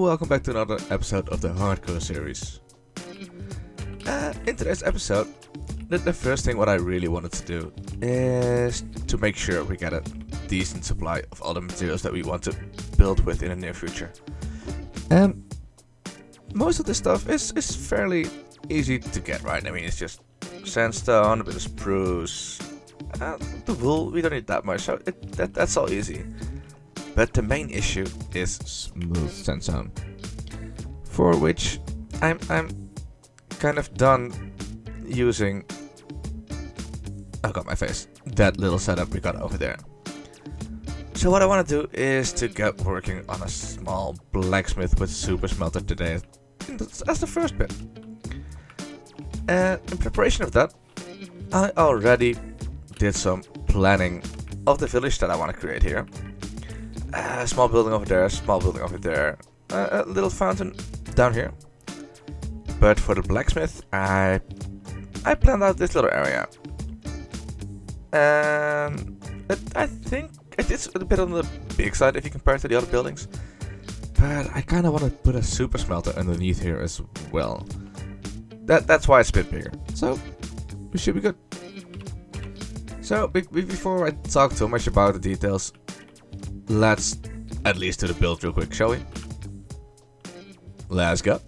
welcome back to another episode of the Hardcore series. In today's episode, the first thing what I really wanted to do is to make sure we get a decent supply of all the materials that we want to build with in the near future. Most of this stuff is fairly easy to get, right? I mean, it's just sandstone, a bit of spruce, the wool, we don't need that much, so that's all easy. But the main issue is smooth sandstone, for which I'm kind of done using, oh god, my face, that little setup we got over there. So what I want to do is to get working on a small blacksmith with super smelter today as the first bit. And in preparation of that, I already did some planning of the village that I want to create here. A small building over there, small building over there, a little fountain down here. But for the blacksmith, I planned out this little area. And I think it is a bit on the big side if you compare it to the other buildings. But I kind of want to put a super smelter underneath here as well. That's why it's a bit bigger. So, we should be good. So, before I talk too much about the details, let's at least do the build real quick, shall we? Let's go.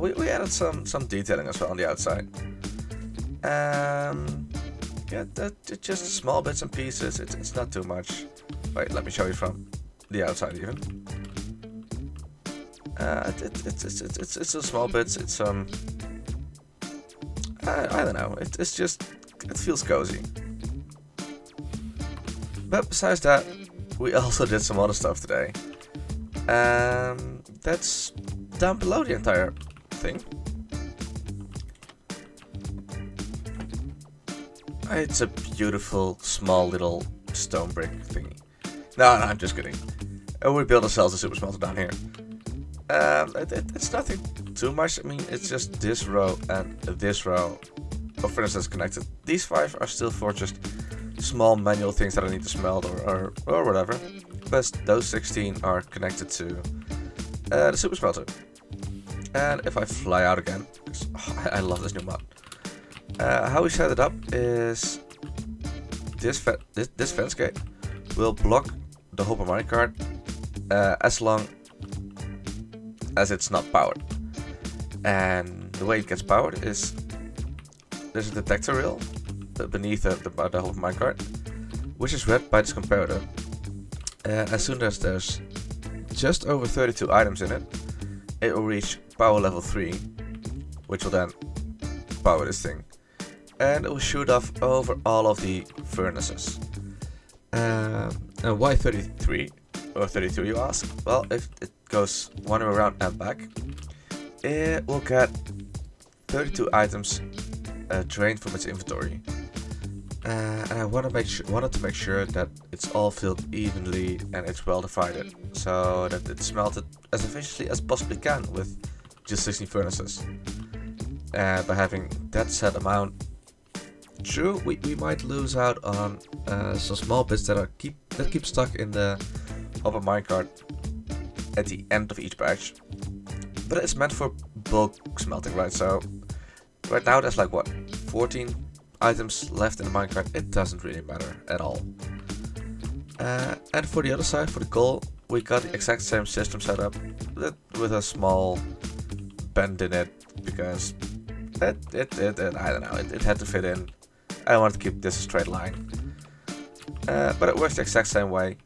We added some detailing as well on the outside. Yeah, just small bits and pieces. It's not too much. Wait, let me show you from the outside even. It's a small bits. It's I don't know. It's just, it feels cozy. But besides that, we also did some other stuff today. That's down below the entire thing. It's a beautiful small little stone brick thingy. No, I'm just kidding. We built ourselves a super smelter down here. It's nothing too much. I mean, it's just this row and this row of furnaces connected. These 5 are still for just small manual things that I need to smelt or whatever. But those 16 are connected to the super smelter. And if I fly out again, because I love this new mod. How we set it up is this fence gate will block the hopper minecart as long as it's not powered. And the way it gets powered is there's a detector rail beneath the hopper minecart, which is read by this comparator. As soon as there's just over 32 items in it, it will reach power level 3, which will then power this thing. And it will shoot off over all of the furnaces. And why 33 or 32, you ask? Well, if it goes one way around and back, it will get 32 items drained from its inventory. And I wanted to make sure that it's all filled evenly and it's well divided, so that it's smelted as efficiently as possibly can with just 16 furnaces. And by having that set amount, true, we might lose out on some small bits that keep stuck in the hopper minecart at the end of each batch. But it's meant for bulk smelting, right? So right now there's like what, 14 items left in the minecart. It doesn't really matter at all. And for the other side, for the coal, we got the exact same system set up with a small bend in it because I don't know, it had to fit in. I wanted to keep this a straight line. But it works the exact same way.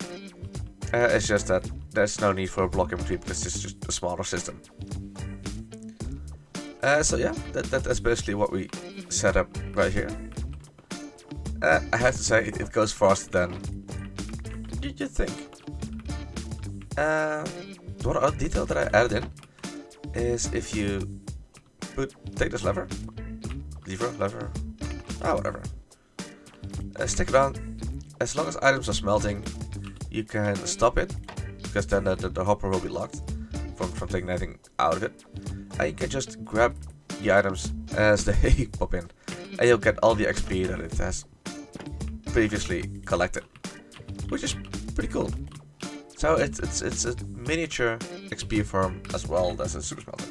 It's just that there's no need for a block in between because it's just a smaller system. So yeah, that's basically what we set up right here. I have to say, it goes faster than you'd think. One other detail that I added in is if you take this lever, whatever. Stick it on. As long as items are smelting, you can stop it, because then the hopper will be locked from taking anything out of it. And you can just grab the items as they pop in, and you'll get all the XP that it has previously collected, which is pretty cool. So it's a miniature XP farm as well as a super smelter.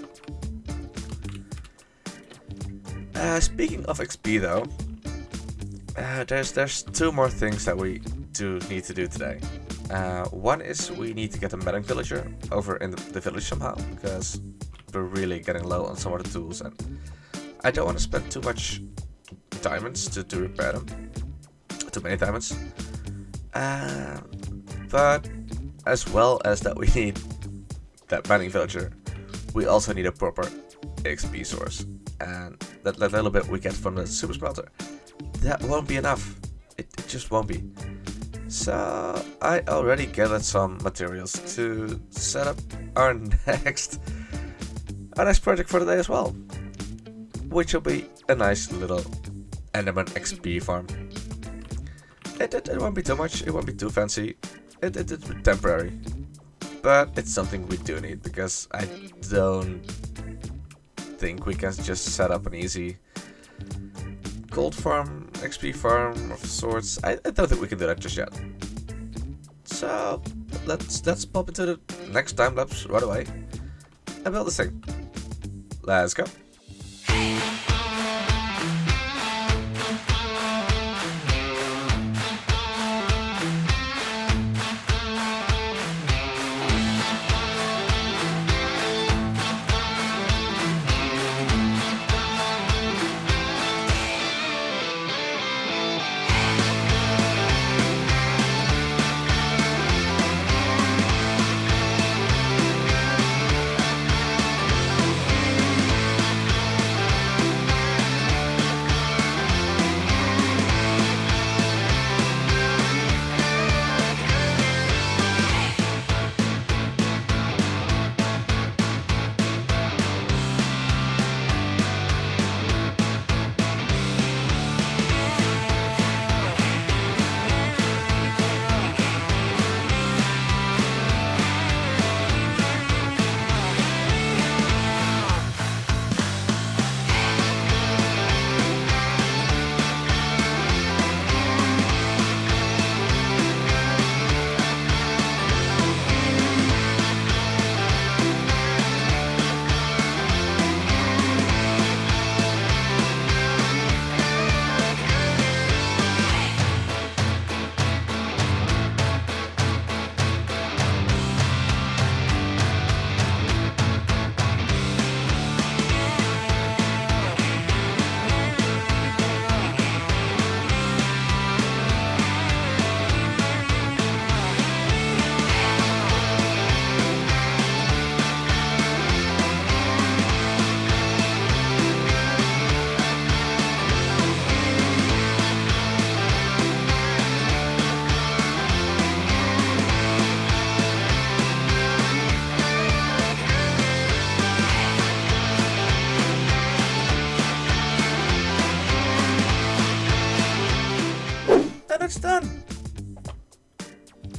Speaking of XP though, there's two more things that we do need to do today. One is we need to get a medding villager over in the village somehow, because we're really getting low on some of the tools, and I don't want to spend too much diamonds to repair them. Too many diamonds. But as well as that we need that medding villager, we also need a proper XP source. And that little bit we get from the super smelter, that won't be enough. It just won't be. So I already gathered some materials to set up our next project for the day as well, which will be a nice little Enderman XP farm. It won't be too much, it won't be too fancy, it's temporary, but it's something we do need, because I don't think we can just set up an easy gold farm, XP farm of sorts. I don't think we can do that just yet. So let's pop into the next time lapse right away and build this thing. Let's go.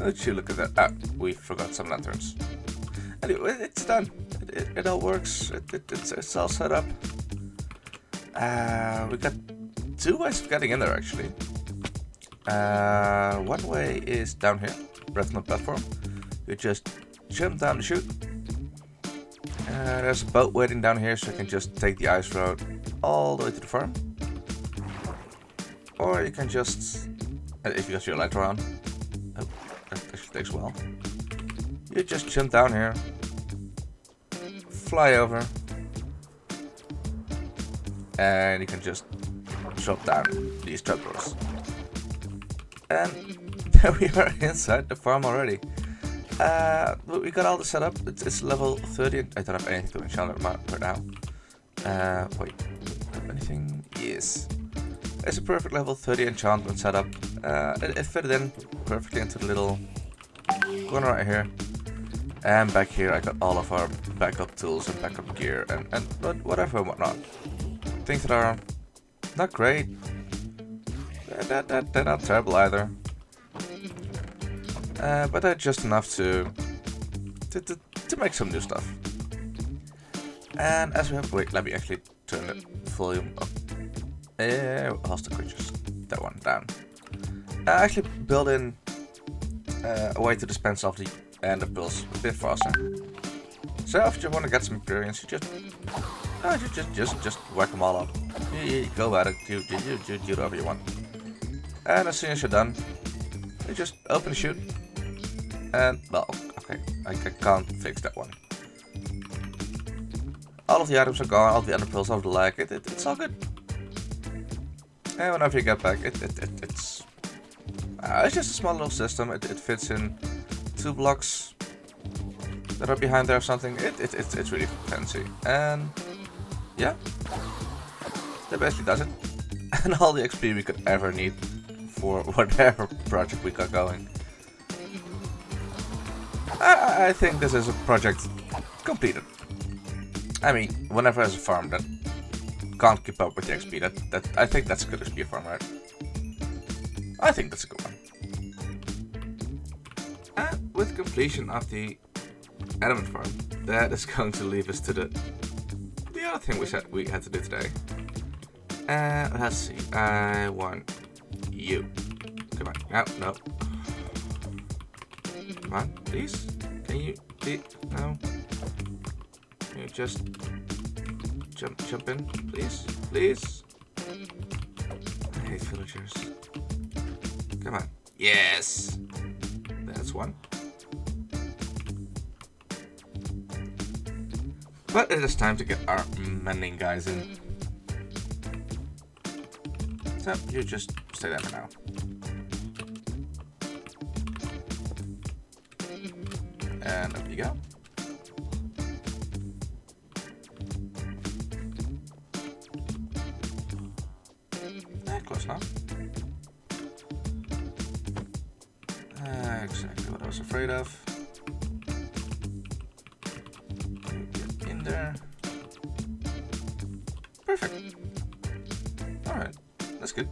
Let's look at that. Ah, we forgot some lanterns. Anyway, it's done. It all works. It's all set up. We got 2 ways of getting in there actually. One way is down here, right on the platform. You just jump down the chute. There's a boat waiting down here, so you can just take the ice road all the way to the farm. Or you can just, if you got your light around, oh, that actually takes a while. You just jump down here, fly over, and you can just drop down these trapdoors. And there we are inside the farm already. We got all the setup. It's level 30. I don't have anything to enchant right now. Wait, anything? Yes. It's a perfect level 30 enchantment setup. It fit in perfectly into the little corner right here. And back here I got all of our backup tools and backup gear and whatever and whatnot. Things that are not great. They're not terrible either. But they're just enough to make some new stuff. And as we have, wait, let me actually turn the volume up. Hostile creatures, that one down. I actually built in a way to dispense off the ender pearls a bit faster. So if you want to get some experience, you just whack them all up. You go at it, do whatever you want. And as soon as you're done, you just open the chute. And, well, okay, I can't fix that one. All of the items are gone, all the ender pearls, all the lag, it's all good. And whenever you get back, it's just a small little system. It fits in 2 blocks that are behind there or something. It's really fancy. And yeah, that basically does it. And all the XP we could ever need for whatever project we got going. I think this is a project completed. I mean, whenever there's a farm that can't keep up with the XP, that I think that's a good XP farm, right? I think that's a good one. And with completion of the element farm, that is going to leave us to the other thing we had to do today. Let's see. I want you. Come on. No. Come on, please. Can you? No. Can you just jump in, please? Please. I hate villagers. Come on. Yes. That's one. But it is time to get our mending guys in. So you just stay there for now. And up you go. Close enough. Exactly what I was afraid of. Get in there. Perfect. Alright, that's good.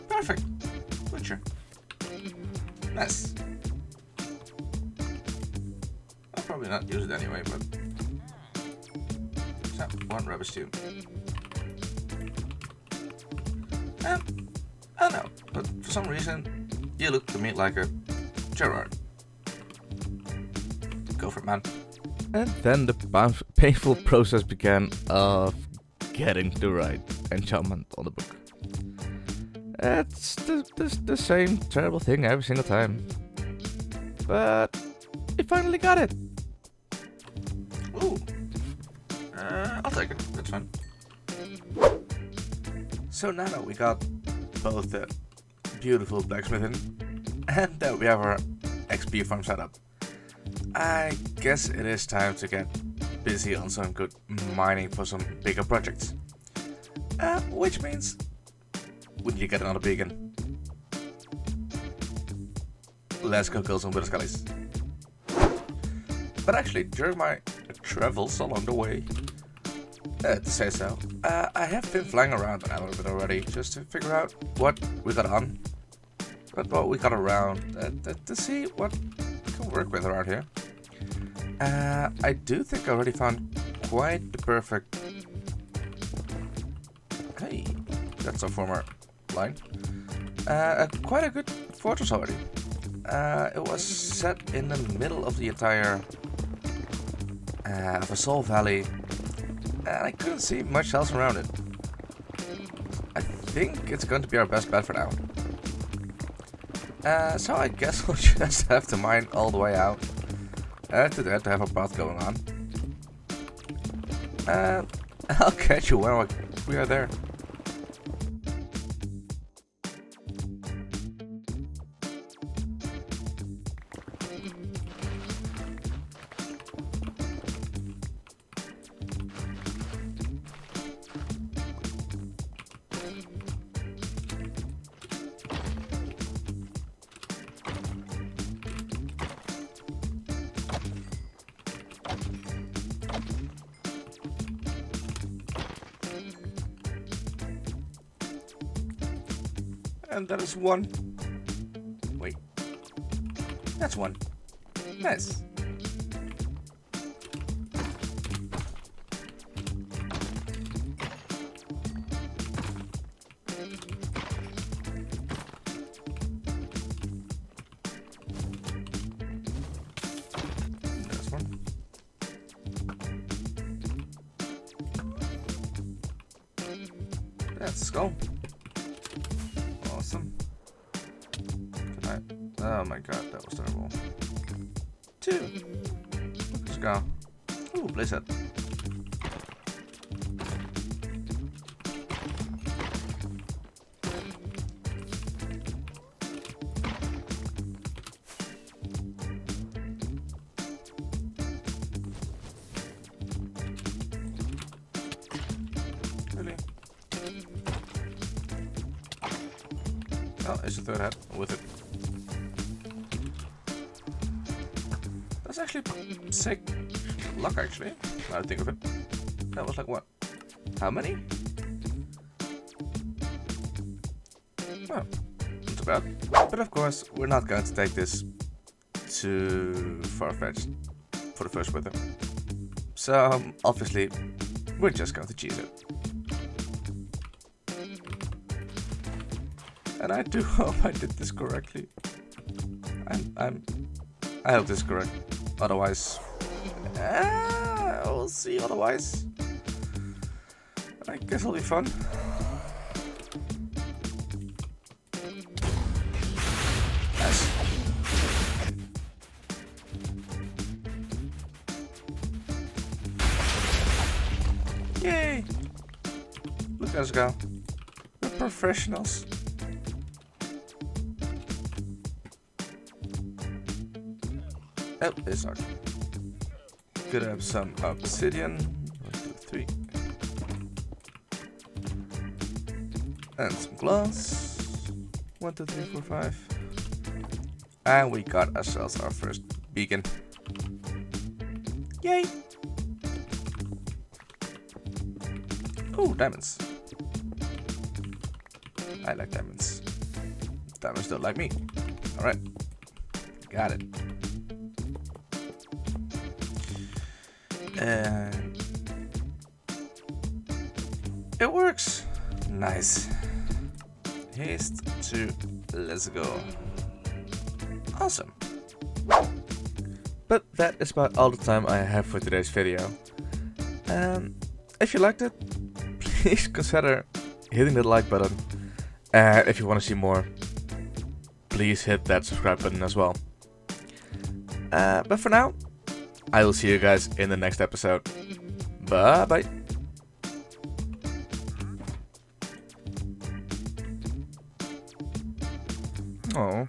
Perfect. Butcher. Nice. I'll probably not use it anyway, but so, one rubber stew. I don't know, but for some reason you look to me like a Gerard. Go for it, man. And then the painful process began of getting the right enchantment on the book. It's the same terrible thing every single time. But we finally got it. Ooh. I'll take it. That's fine. So now that we got both the beautiful blacksmith in and that we have our XP farm set up, I guess it is time to get busy on some good mining for some bigger projects. Which means we need to get another beacon. Let's go kill some Wither Skellies. But actually, during my travels along the way, To say so. I have been flying around a little bit already, just to figure out what we got on. What we got around, to see what we can work with around here. I do think I already found quite the perfect... Hey, that's our former line. Quite a good fortress already. It was set in the middle of the entire Vasal Valley, and I couldn't see much else around it. I think it's going to be our best bet for now. So I guess we'll just have to mine all the way out to there to have a path going on. I'll catch you when we are there. And that is one. Wait. That's one. Nice. There's one. Let's go. Awesome. Oh my god, that was terrible. 2. Let's go. Ooh, playset. Really? Oh, it's the third hat with it. That's actually sick luck, actually. Now I think of it. That was like what? How many? Well, not too bad. But of course, we're not going to take this too far-fetched for the first wither. So, obviously, we're just going to cheese it. And I do hope I did this correctly. I hope this is correct. Otherwise, we'll see. Otherwise, I guess it'll be fun. Nice. Yay! Look at us go. We're professionals. Oh, this sucks. Could have some obsidian. 1, 2, 3. And some glass. 1, 2, 3, 4, 5. And we got ourselves our first beacon. Yay! Oh, diamonds. I like diamonds. Diamonds don't like me. Alright. Got it. And it works. Nice. Haste to let's go. Awesome. But that is about all the time I have for today's video. If you liked it, please consider hitting the like button. And if you want to see more, please hit that subscribe button as well. But for now, I will see you guys in the next episode. Bye bye. Oh.